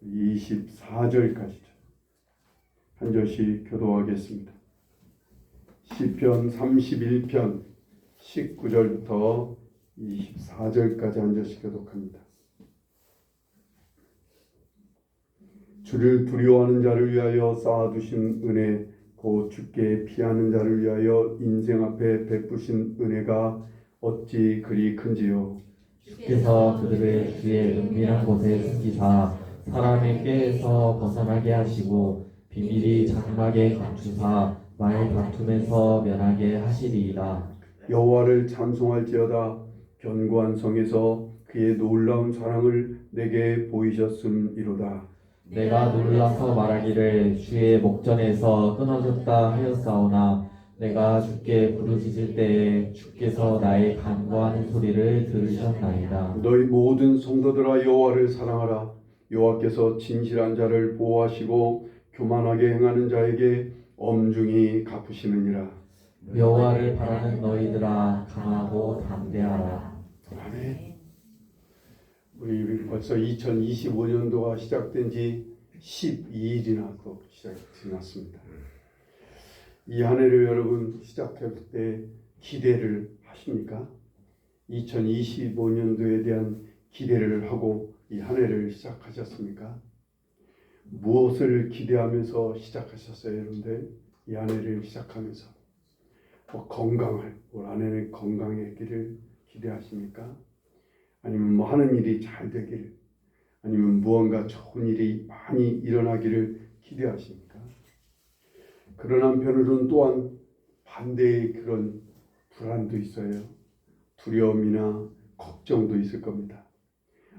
24절까지죠. 한 절씩 교도하겠습니다. 시편 31편 19절부터 24절까지 한 절씩 교독합니다. 주를 두려워하는 자를 위하여 쌓아두신 은혜, 곧 주께 피하는 자를 위하여 인생 앞에 베푸신 은혜가 어찌 그리 큰지요. 주께서 그들을 주의 은밀한 곳에 숨기사 사람의 꾀에서 벗어나게 하시고 비밀이 장막에 감추사 말 다툼에서 면하게 하시리이다. 여호와를 찬송할지어다. 견고한 성에서 그의 놀라운 사랑을 내게 보이셨음이로다. 내가 놀라서 말하기를 주의 목전에서 끊어졌다 하였사오나 내가 주께 부르짖을 때에 주께서 나의 간구하는 소리를 들으셨나이다. 너희 모든 성도들아 여호와를 사랑하라. 여호와께서 진실한 자를 보호하시고 교만하게 행하는 자에게 엄중히 갚으시느니라. 여호와를 바라는 너희들아 강하고 담대하라. 아멘. 우리 벌써 2025년도가 시작된 지 12일이나 시작이 지났습니다. 이 한 해를 여러분 시작할 때 기대를 하십니까? 2025년도에 대한 기대를 하고 이 한 해를 시작하셨습니까? 무엇을 기대하면서 시작하셨어요, 여러분들? 이 한 해를 시작하면서 건강할, 올 한 해는 건강해지기를 기대하십니까? 아니면 하는 일이 잘 되기를, 아니면 무언가 좋은 일이 많이 일어나기를 기대하십니까? 그런 한편으로는 또한 반대의 그런 불안도 있어요. 두려움이나 걱정도 있을 겁니다.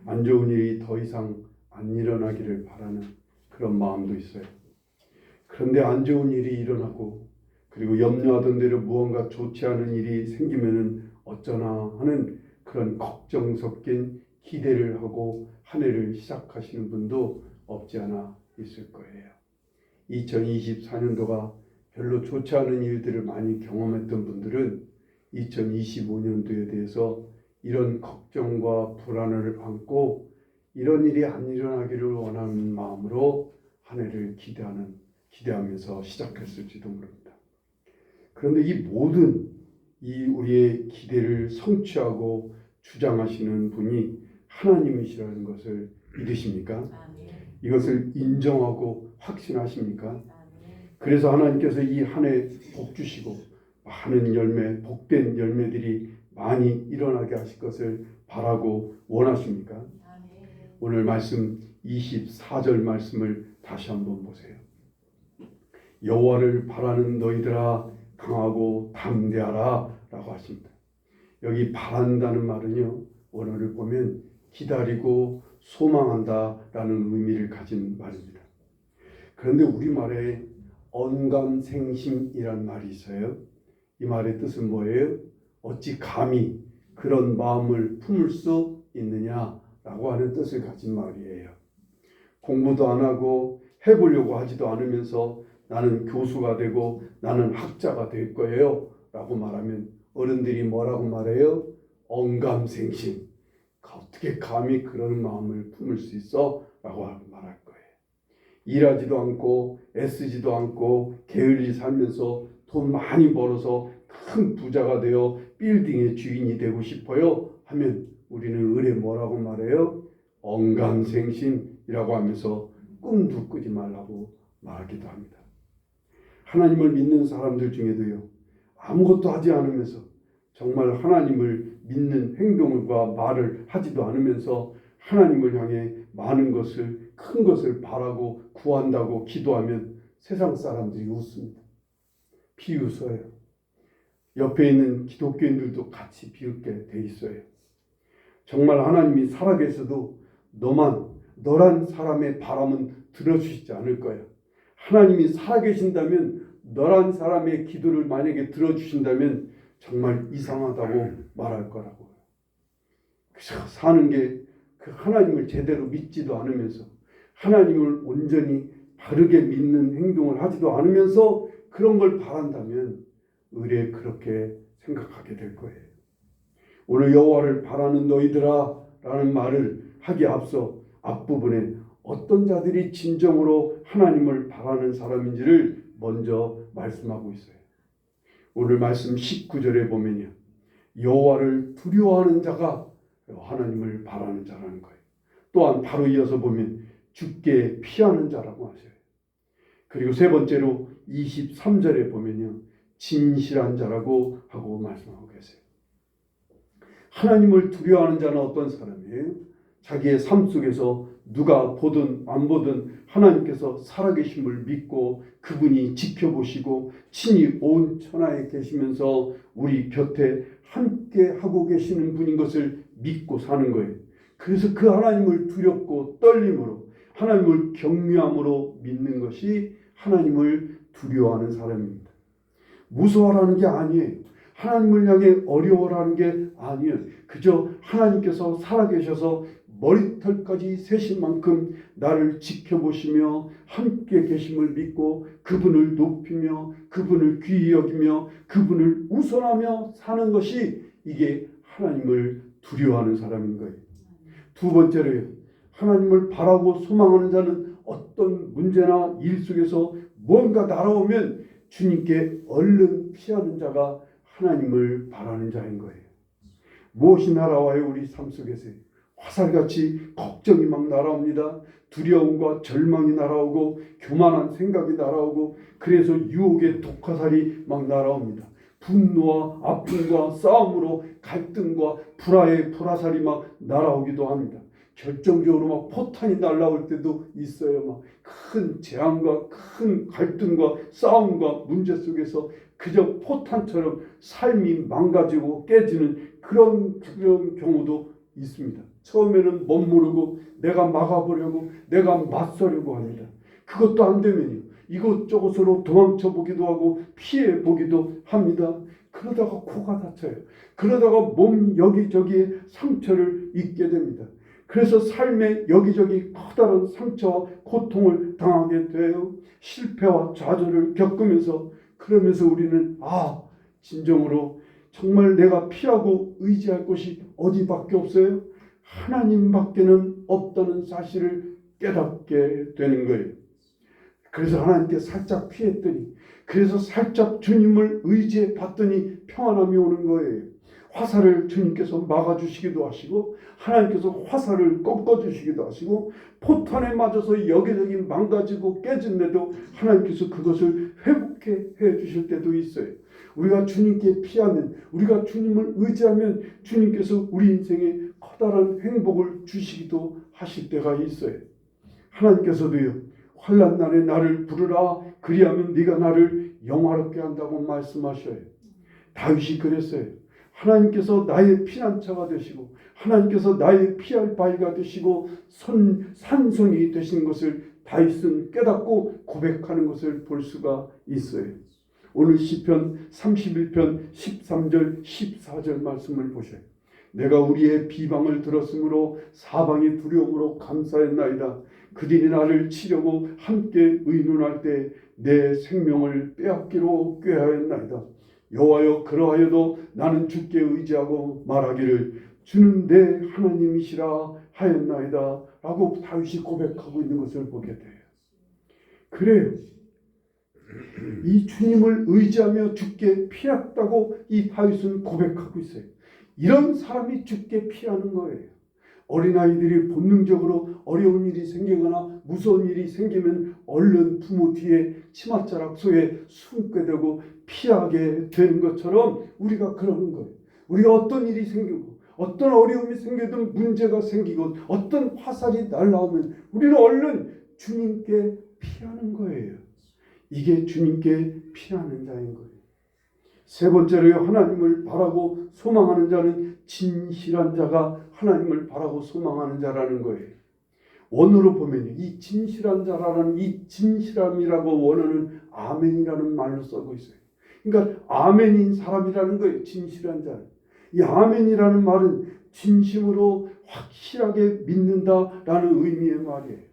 안 좋은 일이 더 이상 안 일어나기를 바라는 그런 마음도 있어요. 그런데 안 좋은 일이 일어나고 그리고 염려하던 대로 무언가 좋지 않은 일이 생기면은 어쩌나 하는 그런 걱정 섞인 기대를 하고 한 해를 시작하시는 분도 없지 않아 있을 거예요. 2024년도가 별로 좋지 않은 일들을 많이 경험했던 분들은 2025년도에 대해서 이런 걱정과 불안을 안고 이런 일이 안 일어나기를 원하는 마음으로 한 해를 기대하면서 시작했을지도 모릅니다. 그런데 이 모든 우리의 기대를 성취하고 주장하시는 분이 하나님이시라는 것을 믿으십니까? 이것을 인정하고 확신하십니까? 그래서 하나님께서 이 한 해 복 주시고 많은 열매, 복된 열매들이 많이 일어나게 하실 것을 바라고 원하십니까? 오늘 말씀 24절 말씀을 다시 한번 보세요. 여호와를 바라는 너희들아 강하고 담대하라 라고 하십니다. 여기 바란다는 말은요, 원어를 보면 기다리고 소망한다 라는 의미를 가진 말입니다. 그런데 우리말에 언감생심이란 말이 있어요. 이 말의 뜻은 뭐예요? 어찌 감히 그런 마음을 품을 수 있느냐라고 하는 뜻을 가진 말이에요. 공부도 안 하고 해보려고 하지도 않으면서 나는 교수가 되고 나는 학자가 될 거예요 라고 말하면 어른들이 뭐라고 말해요? 언감생심. 어떻게 감히 그런 마음을 품을 수 있어? 라고 말할 거예요. 일하지도 않고 애쓰지도 않고 게을리 살면서 돈 많이 벌어서 큰 부자가 되어 빌딩의 주인이 되고 싶어요 하면 우리는 의례 뭐라고 말해요? 언감생심이라고 하면서 꿈도 꾸지 말라고 말하기도 합니다. 하나님을 믿는 사람들 중에도요, 아무것도 하지 않으면서 정말 하나님을 믿는 행동과 말을 하지도 않으면서 하나님을 향해 많은 것을, 큰 것을 바라고 구한다고 기도하면 세상 사람들이 웃습니다. 비웃어요. 옆에 있는 기독교인들도 같이 비웃게 돼 있어요. 정말 하나님이 살아계셔도 너란 사람의 바람은 들어주시지 않을 거야. 하나님이 살아계신다면 너란 사람의 기도를 만약에 들어주신다면 정말 이상하다고 말할 거라고. 그래서 사는 게 그 하나님을 제대로 믿지도 않으면서 하나님을 온전히 바르게 믿는 행동을 하지도 않으면서 그런 걸 바란다면 의례 그렇게 생각하게 될 거예요. 오늘 여호와를 바라는 너희들아 라는 말을 하기에 앞서 앞부분에 어떤 자들이 진정으로 하나님을 바라는 사람인지를 먼저 말씀하고 있어요. 오늘 말씀 19절에 보면요, 여호와를 두려워하는 자가 하나님을 바라는 자라는 거예요. 또한 바로 이어서 보면 주께 피하는 자라고 하셔요. 그리고 세 번째로 23절에 보면요, 진실한 자라고 하고 말씀하고 계세요. 하나님을 두려워하는 자는 어떤 사람이에요? 자기의 삶 속에서 누가 보든 안 보든 하나님께서 살아계심을 믿고 그분이 지켜보시고 친히 온 천하에 계시면서 우리 곁에 함께 하고 계시는 분인 것을 믿고 사는 거예요. 그래서 그 하나님을 두렵고 떨림으로, 하나님을 경외함으로 믿는 것이 하나님을 두려워하는 사람입니다. 무서워라는 게 아니에요. 하나님을 향해 어려워라는 게 아니에요. 그저 하나님께서 살아계셔서 머리털까지 세신 만큼 나를 지켜보시며 함께 계심을 믿고 그분을 높이며 그분을 귀히 여기며 그분을 우선하며 사는 것이, 이게 하나님을 두려워하는 사람인 거예요. 두 번째로요, 하나님을 바라고 소망하는 자는 어떤 문제나 일 속에서 뭔가 날아오면 주님께 얼른 피하는 자가 하나님을 바라는 자인 거예요. 무엇이 날아와요? 우리 삶 속에서 화살같이 걱정이 막 날아옵니다. 두려움과 절망이 날아오고 교만한 생각이 날아오고, 그래서 유혹의 독화살이 막 날아옵니다. 분노와 아픔과 싸움으로 갈등과 불화의 불화살이 막 날아오기도 합니다. 결정적으로 막 포탄이 날아올 때도 있어요. 막 큰 재앙과 큰 갈등과 싸움과 문제 속에서 그저 포탄처럼 삶이 망가지고 깨지는 그런 경우도 있습니다. 처음에는 못 모르고 내가 막아보려고, 내가 맞서려고 합니다. 그것도 안 되면요, 이곳저곳으로 도망쳐 보기도 하고 피해 보기도 합니다. 그러다가 코가 다쳐요. 그러다가 몸 여기저기에 상처를 입게 됩니다. 그래서 삶의 여기저기 커다란 상처와 고통을 당하게 돼요. 실패와 좌절을 겪으면서, 그러면서 우리는 진정으로 정말 내가 피하고 의지할 곳이 어디밖에 없어요? 하나님밖에는 없다는 사실을 깨닫게 되는 거예요. 그래서 하나님께 살짝 피했더니, 그래서 살짝 주님을 의지해 봤더니 평안함이 오는 거예요. 화살을 주님께서 막아주시기도 하시고, 하나님께서 화살을 꺾어주시기도 하시고, 포탄에 맞아서 여기저기 망가지고 깨진데도 하나님께서 그것을 회복해 주실 때도 있어요. 우리가 주님께 피하면, 우리가 주님을 의지하면 주님께서 우리 인생에 커다란 행복을 주시기도 하실 때가 있어요. 하나님께서도요, 환난 날에 나를 부르라, 그리하면 네가 나를 영화롭게 한다고 말씀하셔요. 다윗이 그랬어요. 하나님께서 나의 피난처가 되시고 하나님께서 나의 피할 바위가 되시고 산성이 되신 것을 다윗은 깨닫고 고백하는 것을 볼 수가 있어요. 오늘 시편 31편 13절 14절 말씀을 보셔요. 내가 우리의 비방을 들었으므로 사방이 두려움으로 감사했나이다. 그들이 나를 치려고 함께 의논할 때 내 생명을 빼앗기로 꾀하였나이다. 여호와여, 그러하여도 나는 주께 의지하고 말하기를 주는 내 하나님이시라 하였나이다 라고 다윗이 고백하고 있는 것을 보게 돼요. 그래요. 이 주님을 의지하며 주께 피했다고 이 다윗은 고백하고 있어요. 이런 사람이 주께 피하는 거예요. 어린아이들이 본능적으로 어려운 일이 생기거나 무서운 일이 생기면 얼른 부모 뒤에 치맛자락 속에 숨게 되고 피하게 되는 것처럼 우리가 그러는 거예요. 우리가 어떤 일이 생기고 어떤 어려움이 생기든 문제가 생기고 어떤 화살이 날라오면 우리는 얼른 주님께 피하는 거예요. 이게 주님께 피하는 자인 거예요. 세 번째로요, 하나님을 바라고 소망하는 자는 진실한 자가 하나님을 바라고 소망하는 자라는 거예요. 원어로 보면 이 진실한 자라는 이 진실함이라고 원어는 아멘이라는 말로 쓰고 있어요. 그러니까 아멘인 사람이라는 거예요. 진실한 자. 이 아멘이라는 말은 진심으로 확실하게 믿는다라는 의미의 말이에요.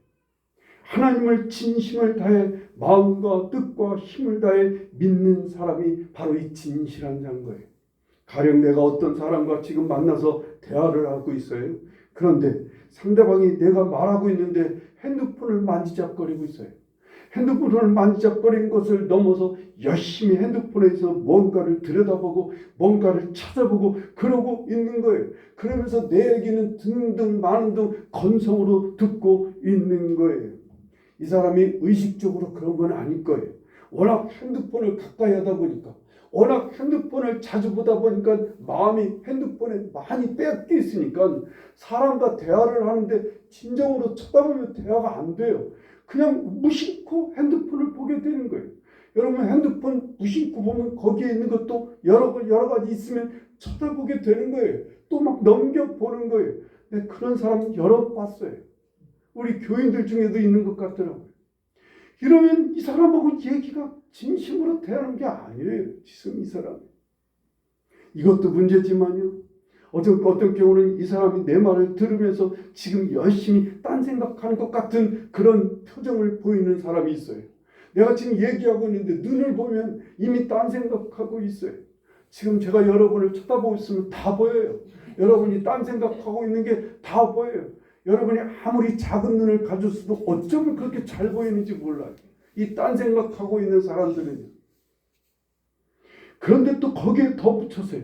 하나님을 진심을 다해 마음과 뜻과 힘을 다해 믿는 사람이 바로 이 진실한 자인 거예요. 가령 내가 어떤 사람과 지금 만나서 대화를 하고 있어요. 그런데 상대방이 내가 말하고 있는데 핸드폰을 만지작거리고 있어요. 핸드폰을 만지작거리는 것을 넘어서 열심히 핸드폰에서 뭔가를 들여다보고 뭔가를 찾아보고 그러고 있는 거예요. 그러면서 내 얘기는 등등 많은 등 건성으로 듣고 있는 거예요. 이 사람이 의식적으로 그런 건 아닐 거예요. 워낙 핸드폰을 가까이 하다 보니까, 워낙 핸드폰을 자주 보다 보니까 마음이 핸드폰에 많이 빼앗겨 있으니까 사람과 대화를 하는데 진정으로 쳐다보면 대화가 안 돼요. 그냥 무심코 핸드폰을 보게 되는 거예요. 여러분 핸드폰 무심코 보면 거기에 있는 것도 여러 가지 있으면 쳐다보게 되는 거예요. 또 막 넘겨보는 거예요. 근데 그런 사람 여러 봤어요. 우리 교인들 중에도 있는 것 같더라고요. 이러면 이 사람하고 얘기가 진심으로 대하는 게 아니에요. 지금 이 사람. 이것도 문제지만요. 어떤 경우는 이 사람이 내 말을 들으면서 지금 열심히 딴 생각하는 것 같은 그런 표정을 보이는 사람이 있어요. 내가 지금 얘기하고 있는데 눈을 보면 이미 딴 생각하고 있어요. 지금 제가 여러분을 쳐다보고 있으면 다 보여요. 여러분이 딴 생각하고 있는 게 다 보여요. 여러분이 아무리 작은 눈을 가졌어도 어쩌면 그렇게 잘 보이는지 몰라요. 이 딴 생각하고 있는 사람들은요. 그런데 또 거기에 덧붙여서요.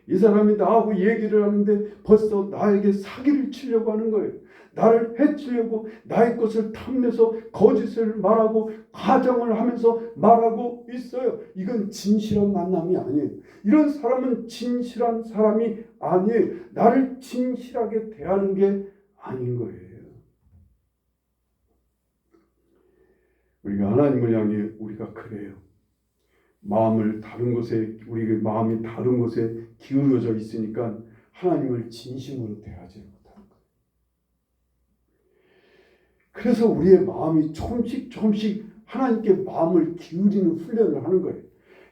이 사람이 나하고 얘기를 하는데 벌써 나에게 사기를 치려고 하는 거예요. 나를 해치려고 나의 것을 탐내서 거짓을 말하고 가정을 하면서 말하고 있어요. 이건 진실한 만남이 아니에요. 이런 사람은 진실한 사람이 아니에요. 나를 진실하게 대하는 게 아닌 거예요. 우리가 하나님을 향해 우리가 그래요. 마음을 다른 곳에, 우리의 마음이 다른 곳에 기울어져 있으니까 하나님을 진심으로 대하지 못하는 거예요. 그래서 우리의 마음이 조금씩 하나님께 마음을 기울이는 훈련을 하는 거예요.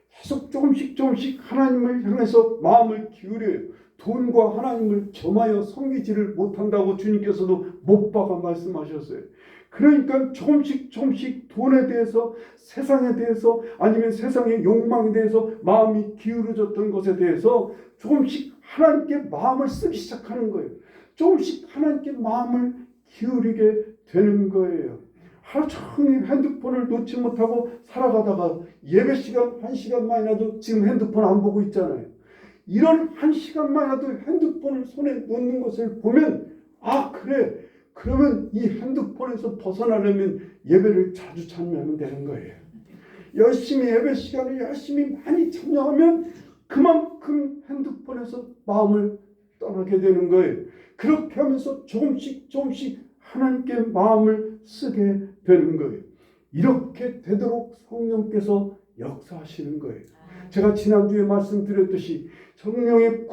계속 조금씩 하나님을 향해서 마음을 기울여요. 돈과 하나님을 겸하여 섬기지를 못한다고 주님께서도 못 박아 말씀하셨어요. 그러니까 조금씩 돈에 대해서, 세상에 대해서, 아니면 세상의 욕망에 대해서 마음이 기울어졌던 것에 대해서 조금씩 하나님께 마음을 쓰기 시작하는 거예요. 조금씩 하나님께 마음을 기울이게 되는 거예요. 하루 종일 핸드폰을 놓지 못하고 살아가다가 예배 시간 1시간만이라도 지금 핸드폰 안 보고 있잖아요. 이런 1시간만이라도 핸드폰을 손에 놓는 것을 보면 그래. 그러면 이 핸드폰에서 벗어나려면 예배를 자주 참여하면 되는 거예요. 열심히 예배 시간을 열심히 많이 참여하면 그만큼 핸드폰에서 마음을 떠나게 되는 거예요. 그렇게 하면서 조금씩 하나님께 마음을 쓰게 되는 거예요. 이렇게 되도록 성령께서 역사하시는 거예요. 제가 지난주에 말씀드렸듯이 성령의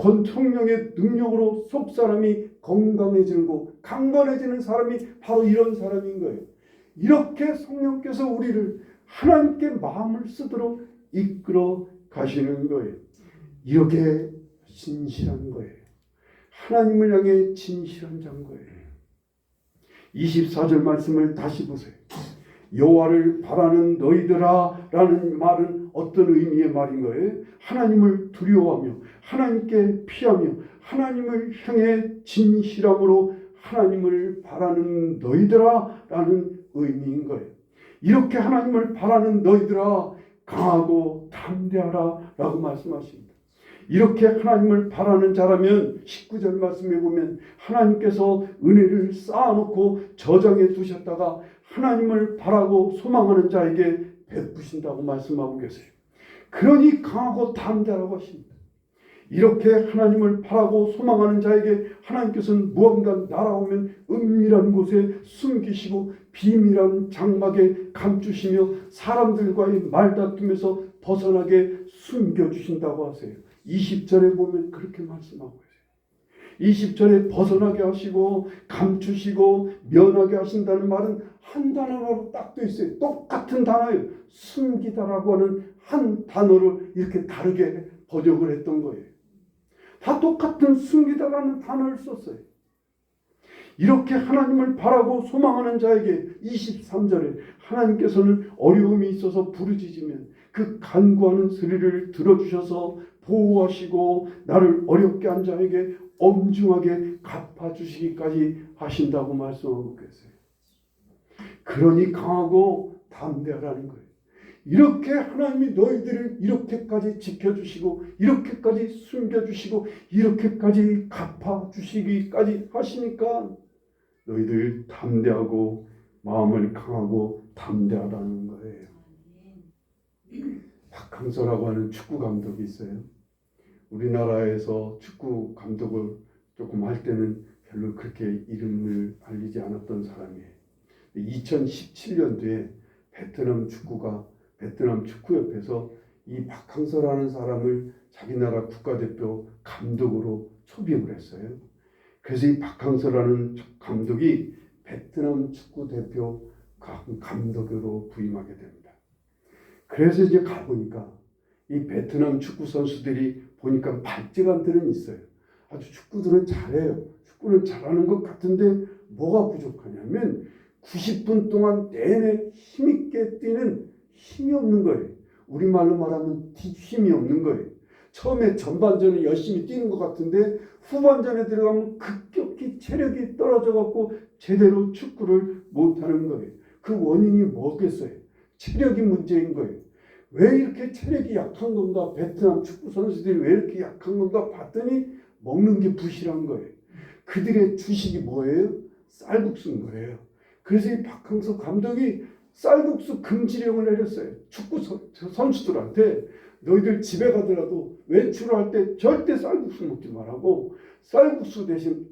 능력으로 속사람이 건강해지고 강건해지는 사람이 바로 이런 사람인 거예요. 이렇게 성령께서 우리를 하나님께 마음을 쓰도록 이끌어 가시는 거예요. 이렇게 진실한 거예요. 하나님을 향해 진실한 자인 거예요. 24절 말씀을 다시 보세요. 여호와를 바라는 너희들아 라는 말은 어떤 의미의 말인 거예요? 하나님을 두려워하며 하나님께 피하며 하나님을 향해 진실함으로 하나님을 바라는 너희들아 라는 의미인 거예요. 이렇게 하나님을 바라는 너희들아 강하고 담대하라 라고 말씀하십니다. 이렇게 하나님을 바라는 자라면 19절 말씀에 보면 하나님께서 은혜를 쌓아놓고 저장해 두셨다가 하나님을 바라고 소망하는 자에게 베푸신다고 말씀하고 계세요. 그러니 강하고 담대하라고 하십니다. 이렇게 하나님을 바라고 소망하는 자에게 하나님께서는 무언가 날아오면 은밀한 곳에 숨기시고 비밀한 장막에 감추시며 사람들과의 말다툼에서 벗어나게 숨겨주신다고 하세요. 20절에 보면 그렇게 말씀하고 있어요. 20절에 벗어나게 하시고 감추시고 면하게 하신다는 말은 한 단어로 딱 돼 있어요. 똑같은 단어예요. 숨기다라고 하는 한 단어를 이렇게 다르게 번역을 했던 거예요. 다 똑같은 숨기다라는 단어를 썼어요. 이렇게 하나님을 바라고 소망하는 자에게 23절에 하나님께서는 어려움이 있어서 부르짖으면 그 간구하는 소리를 들어주셔서 보호하시고 나를 어렵게 한 자에게 엄중하게 갚아주시기까지 하신다고 말씀하고 계세요. 그러니 강하고 담대하라는 거예요. 이렇게 하나님이 너희들을 이렇게까지 지켜주시고 이렇게까지 숨겨주시고 이렇게까지 갚아주시기까지 하시니까 너희들 담대하고 마음을 강하고 담대하라는 거예요. 박항서라고 하는 축구 감독이 있어요. 우리나라에서 축구 감독을 조금 할 때는 별로 그렇게 이름을 알리지 않았던 사람이에요. 2017년도에 베트남 축구협회에서 이 박항서라는 사람을 자기 나라 국가대표 감독으로 초빙을 했어요. 그래서 이 박항서라는 감독이 베트남 축구대표 감독으로 부임하게 됩니다. 그래서 이제 가보니까 이 베트남 축구 선수들이 보니까 발재간들은 있어요. 아주 축구들은 잘해요. 축구는 잘하는 것 같은데 뭐가 부족하냐면 90분 동안 내내 힘있게 뛰는 힘이 없는 거예요. 우리말로 말하면 힘이 없는 거예요. 처음에 전반전에 열심히 뛰는 것 같은데 후반전에 들어가면 급격히 체력이 떨어져갖고 제대로 축구를 못하는 거예요. 그 원인이 뭐겠어요? 체력이 문제인 거예요. 왜 이렇게 체력이 약한 건가? 베트남 축구 선수들이 왜 이렇게 약한 건가 봤더니 먹는 게 부실한 거예요. 그들의 주식이 뭐예요? 쌀국수인 거예요. 그래서 이 박항서 감독이 쌀국수 금지령을 내렸어요. 축구 선수들한테 너희들 집에 가더라도 외출을 할 때 절대 쌀국수 먹지 말라고 쌀국수 대신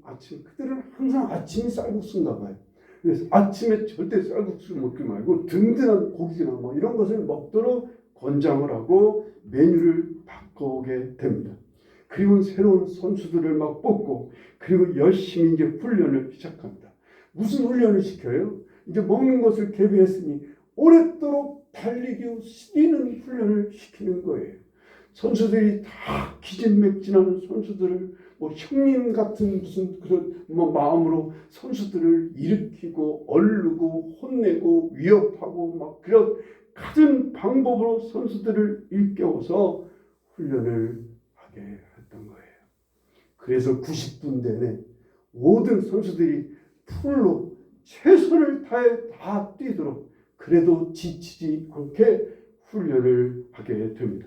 그들은 항상 아침이 쌀국수인가 봐요. 그래서 아침에 절대 쌀국수 먹지 말고 든든한 고기나 뭐 이런 것을 먹도록 권장을 하고 메뉴를 바꾸게 됩니다. 그리고 새로운 선수들을 막 뽑고 그리고 열심히 이제 훈련을 시작합니다. 무슨 훈련을 시켜요? 이제 먹는 것을 개비했으니 오랫도록 달리기 뛰는 훈련을 시키는 거예요. 선수들이 다 기진맥진하는 선수들을 형님 같은 무슨 그런 마음으로 선수들을 일으키고 얼르고 혼내고 위협하고 막 그런 같은 방법으로 선수들을 일깨워서 훈련을 하게 했던 거예요. 그래서 90분 내내 모든 선수들이 풀로 최선을 다해 다 뛰도록 그래도 지치지 않게 훈련을 하게 됩니다.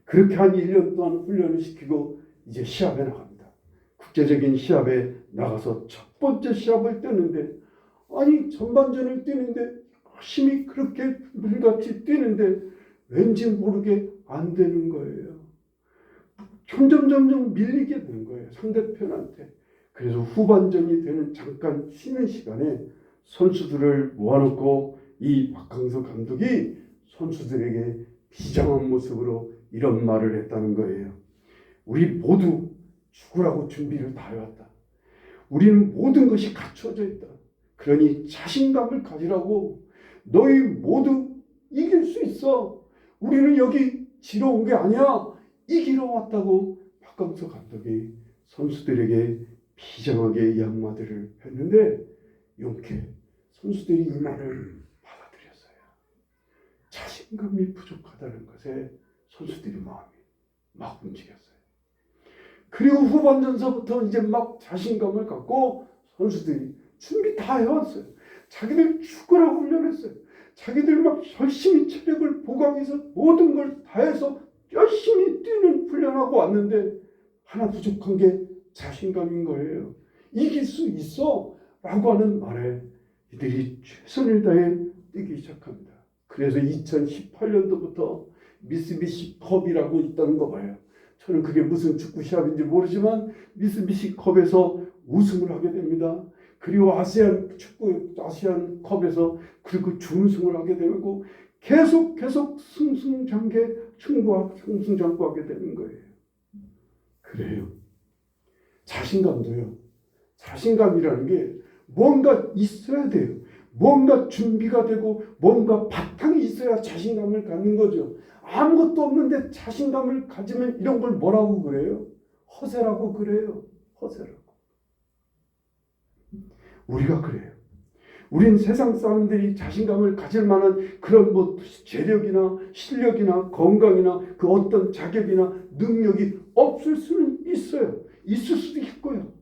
그렇게 한 1년 동안 훈련을 시키고 이제 시합에 나갑니다. 국제적인 시합에 나가서 첫 번째 시합을 뛰는데 아니 전반전을 뛰는데 열심히 그렇게 물같이 뛰는데 왠지 모르게 안 되는 거예요. 점점 밀리게 되는 거예요. 상대편한테. 그래서 후반전이 되는 잠깐 쉬는 시간에 선수들을 모아놓고 이 박항서 감독이 선수들에게 비장한 모습으로 이런 말을 했다는 거예요. 우리 모두 죽으라고 준비를 다 해왔다. 우리는 모든 것이 갖춰져 있다. 그러니 자신감을 가지라고. 너희 모두 이길 수 있어. 우리는 여기 지러 온 게 아니야. 이기러 왔다고 박항서 감독이 선수들에게 비장하게 이 한마디를 했는데 용케 선수들이 이 말을 받아들였어요. 자신감이 부족하다는 것에 선수들이 마음이 막 움직였어요. 그리고 후반전서부터 이제 막 자신감을 갖고 선수들이 준비 다 해왔어요. 자기들 죽으라고 훈련했어요. 자기들 막 열심히 체력을 보강해서 모든 걸 다해서 열심히 뛰는 훈련하고 왔는데 하나 부족한 게 자신감인 거예요. 이길 수 있어 라고 하는 말에 이들이 최선을 다해 뛰기 시작합니다. 그래서 2018년도부터 미쓰비시 컵이라고 있다는 거 봐요. 저는 그게 무슨 축구 시합인지 모르지만 미쓰비시 컵에서 우승을 하게 됩니다. 그리고 아시안 컵에서 그리고 준우승을 하게 되고 계속 승승장구하게 되는 거예요. 그래요. 자신감도요. 자신감이라는 게 뭔가 있어야 돼요. 뭔가 준비가 되고 뭔가 바탕이 있어야 자신감을 갖는 거죠. 아무것도 없는데 자신감을 가지면 이런 걸 뭐라고 그래요? 허세라고 그래요. 허세라고. 우리가 그래요. 우린 세상 사람들이 자신감을 가질 만한 그런 재력이나 실력이나 건강이나 그 어떤 자격이나 능력이 없을 수는 있어요. 있을 수도 있고요.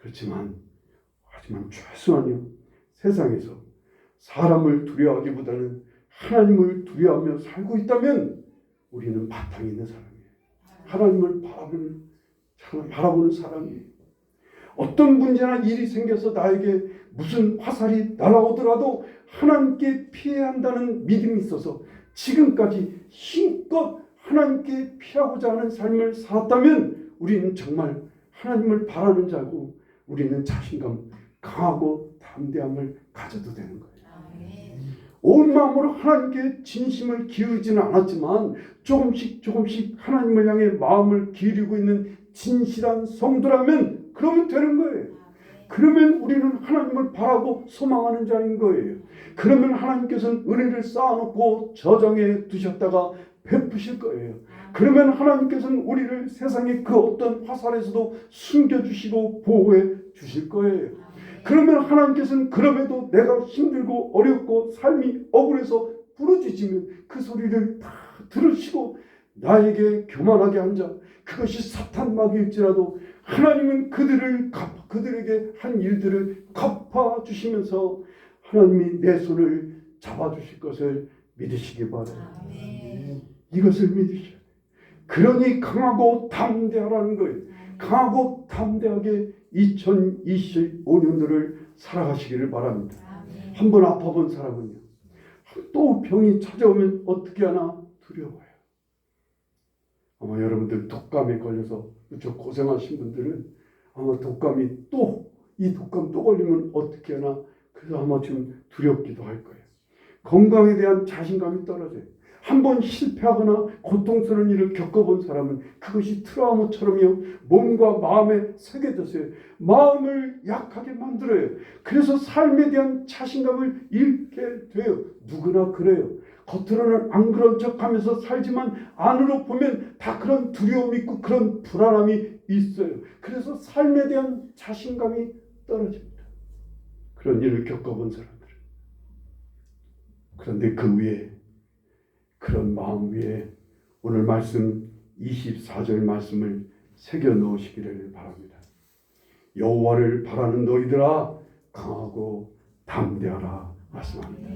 하지만 최소한요, 세상에서 사람을 두려워하기보다는 하나님을 두려워하며 살고 있다면 우리는 바탕이 있는 사람이에요. 하나님을 바라보는 사람이에요. 어떤 문제나 일이 생겨서 나에게 무슨 화살이 날아오더라도 하나님께 피해야 한다는 믿음이 있어서 지금까지 힘껏 하나님께 피하고자 하는 삶을 살았다면 우리는 정말 하나님을 바라는 자고 우리는 자신감, 강하고 담대함을 가져도 되는 거예요. 온 마음으로 하나님께 진심을 기울이지는 않았지만 조금씩 하나님을 향해 마음을 기울이고 있는 진실한 성도라면 그러면 되는 거예요. 그러면 우리는 하나님을 바라고 소망하는 자인 거예요. 그러면 하나님께서는 은혜를 쌓아놓고 저장해 두셨다가 베푸실 거예요. 그러면 하나님께서는 우리를 세상의 그 어떤 화살에서도 숨겨주시고 보호해 주실 거예요. 그러면 하나님께서는 그럼에도 내가 힘들고 어렵고 삶이 억울해서 부르짖으면 그 소리를 다 들으시고 나에게 교만하게 한 자, 그것이 사탄 마귀일지라도 하나님은 그들에게 한 일들을 갚아주시면서 하나님이 내 손을 잡아주실 것을 믿으시기 바랍니다. 이것을 믿으셔야 돼요. 그러니 강하고 담대하라는 거예요. 강하고 담대하게 2025년도를 살아가시기를 바랍니다. 한번 아파본 사람은요, 또 병이 찾아오면 어떻게 하나 두려워요. 아마 여러분들 독감에 걸려서 무척 고생하신 분들은 아마 이 독감 또 걸리면 어떻게 하나, 그래서 아마 좀 두렵기도 할 거예요. 건강에 대한 자신감이 떨어져요. 한번 실패하거나 고통스러운 일을 겪어본 사람은 그것이 트라우마처럼요, 몸과 마음에 새겨졌어요. 마음을 약하게 만들어요. 그래서 삶에 대한 자신감을 잃게 돼요. 누구나 그래요. 겉으로는 안 그런 척하면서 살지만 안으로 보면 다 그런 두려움이 있고 그런 불안함이 있어요. 그래서 삶에 대한 자신감이 떨어집니다. 그런 일을 겪어본 사람들은. 그런데 그 위에, 그런 마음 위에 오늘 말씀 24절 말씀을 새겨 넣으시기를 바랍니다. 여호와를 바라는 너희들아 강하고 담대하라 말씀합니다.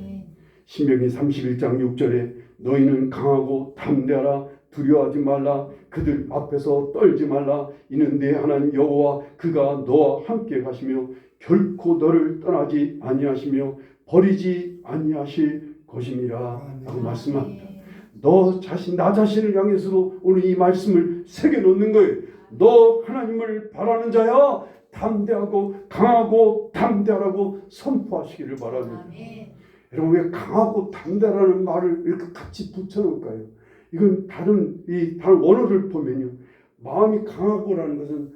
신명기 31장 6절에 너희는 강하고 담대하라, 두려워하지 말라, 그들 앞에서 떨지 말라, 이는 내 하나님 여호와 그가 너와 함께 가시며 결코 너를 떠나지 아니하시며 버리지 아니하실 것임이라 라고 말씀합니다. 나 자신을 향해서도 오늘 이 말씀을 새겨 놓는 거예요. 너 하나님을 바라는 자야, 담대하고 강하고 담대하라고 선포하시기를 바랍니다. 여러분, 왜 강하고 담대하라는 말을 이렇게 같이 붙여놓을까요? 이건 다른 원어를 보면요, 마음이 강하고라는 것은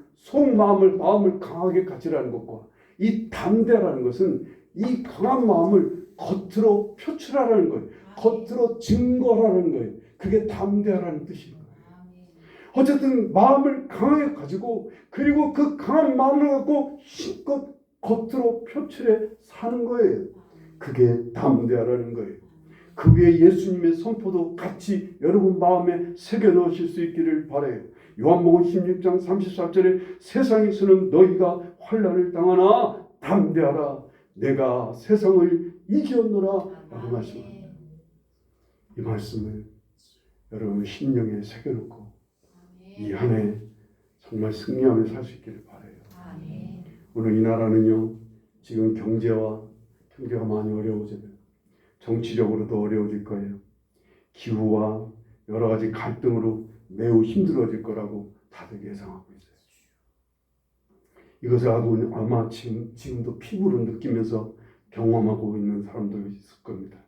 마음을 강하게 가지라는 것과 이 담대라는 것은 이 강한 마음을 겉으로 표출하라는 거예요. 겉으로 증거하라는 거예요. 그게 담대하라는 뜻인 거예요. 어쨌든 마음을 강하게 가지고 그리고 그 강한 마음을 갖고 힘껏 겉으로 표출해 사는 거예요. 그게 담대하라는 거예요. 그 위에 예수님의 선포도 같이 여러분 마음에 새겨 넣으실 수 있기를 바라요. 요한복음 16장 34절에 세상에서는 너희가 환난을 당하나 담대하라, 내가 세상을 이겼노라 라고 말씀합니다. 이 말씀을 여러분 심령에 새겨놓고 이 한 해 정말 승리하며 살 수 있기를 바라요. 오늘 이 나라는요, 지금 경제가 많이 어려워져요. 정치적으로도 어려워질 거예요. 기후와 여러 가지 갈등으로 매우 힘들어질 거라고 다들 예상하고 있어요. 이것을 아마 지금도 피부로 느끼면서 경험하고 있는 사람도 있을 겁니다.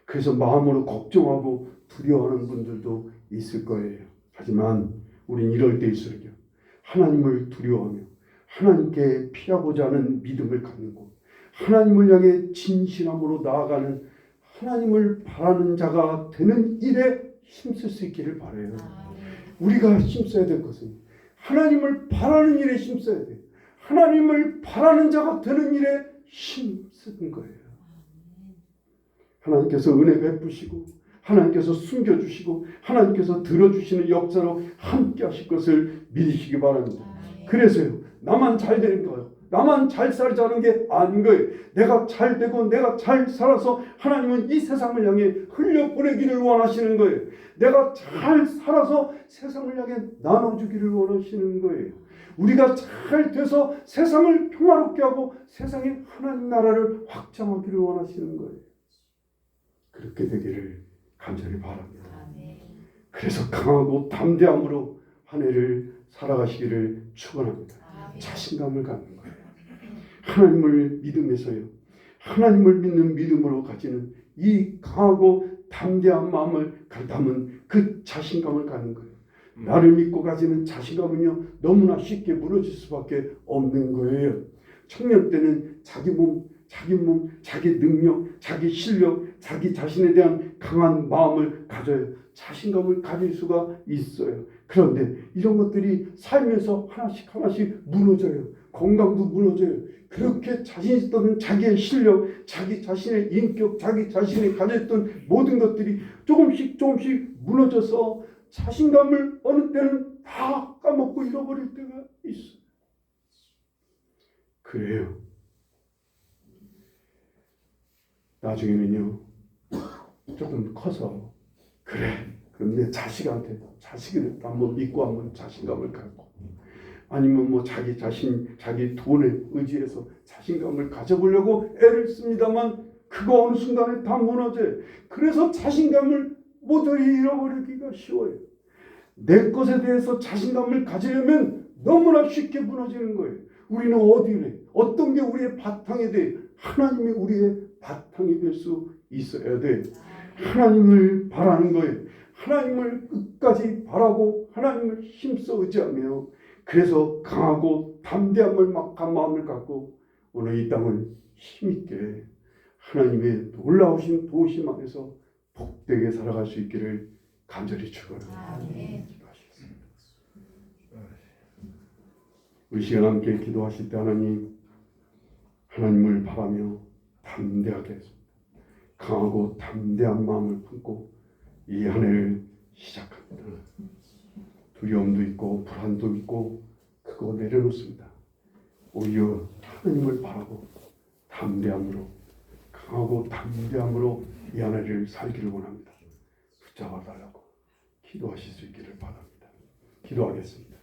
그래서 마음으로 걱정하고 두려워하는 분들도 있을 거예요. 하지만 우린 이럴 때일수록요, 하나님을 두려워하며 하나님께 피하고자 하는 믿음을 갖고 하나님을 향해 진실함으로 나아가는 하나님을 바라는 자가 되는 일에 힘쓸 수 있기를 바라요. 우리가 힘써야 될 것은 하나님을 바라는 일에 힘써야 돼요. 하나님을 바라는 자가 되는 일에 힘쓰는 거예요. 하나님께서 은혜 베푸시고 하나님께서 숨겨주시고 하나님께서 들어주시는 역사로 함께 하실 것을 믿으시기 바랍니다. 그래서요. 나만 잘 되는 거예요. 나만 잘 살자는 게 아닌 거예요. 내가 잘 되고 내가 잘 살아서 하나님은 이 세상을 향해 흘려보내기를 원하시는 거예요. 내가 잘 살아서 세상을 향해 나눠주기를 원하시는 거예요. 우리가 잘 돼서 세상을 평화롭게 하고 세상에 하나님 나라를 확장하기를 원하시는 거예요. 그렇게 되기를 간절히 바랍니다. 그래서 강하고 담대함으로 한 해를 살아가시기를 축원합니다. 자신감을 갖는 거예요. 하나님을 믿음에서요. 하나님을 믿는 믿음으로 가지는 이 강하고 담대한 마음을 담은 그 자신감을 갖는 거예요. 나를 믿고 가지는 자신감은요 너무나 쉽게 무너질 수밖에 없는 거예요. 청년 때는 자기 몸, 자기 능력, 자기 실력, 자기 자신에 대한 강한 마음을 가져요. 자신감을 가질 수가 있어요. 그런데 이런 것들이 살면서 하나씩 무너져요. 건강도 무너져요. 그렇게 자신 있던 자기의 실력, 자기 자신의 인격, 자기 자신이 가졌던 모든 것들이 조금씩 무너져서 자신감을 어느 때는 다 까먹고 잃어버릴 때가 있어요. 그래요. 나중에는요 조금 커서 그래 그럼 내 자식한테 자식을 한번 믿고 한번 자신감을 갖고 아니면 뭐 자기 자신 자기 돈에 의지해서 자신감을 가져보려고 애를 씁니다만 그거 어느 순간에 다 무너져요. 그래서 자신감을 모조리 잃어버리기가 쉬워요. 내 것에 대해서 자신감을 가지려면 너무나 쉽게 무너지는 거예요. 우리는 어디래? 어떤 게 우리의 바탕이 돼? 하나님이 우리의 바탕이 될 수 있어야 돼. 하나님을 바라는 거예요. 하나님을 끝까지 바라고 하나님을 힘써 의지하며 그래서 강하고 담대함을 막한 마음을 갖고 오늘 이 땅을 힘있게 하나님의 놀라우신 도우심 안에서 복되게 살아갈 수 있기를 간절히 축원합니다. 기도하시겠습니다. 우리 시간 함께 기도하실 때 하나님을 바라며 담대하게 했습니다. 강하고 담대한 마음을 품고 이 한 해를 시작합니다. 두려움도 있고 불안도 있고 그거 내려놓습니다. 오히려 하나님을 바라고 담대함으로 강하고 담대함으로 이 한 해를 살기를 원합니다. 붙잡아 달라고 기도하실 수 있기를 바랍니다. 기도하겠습니다.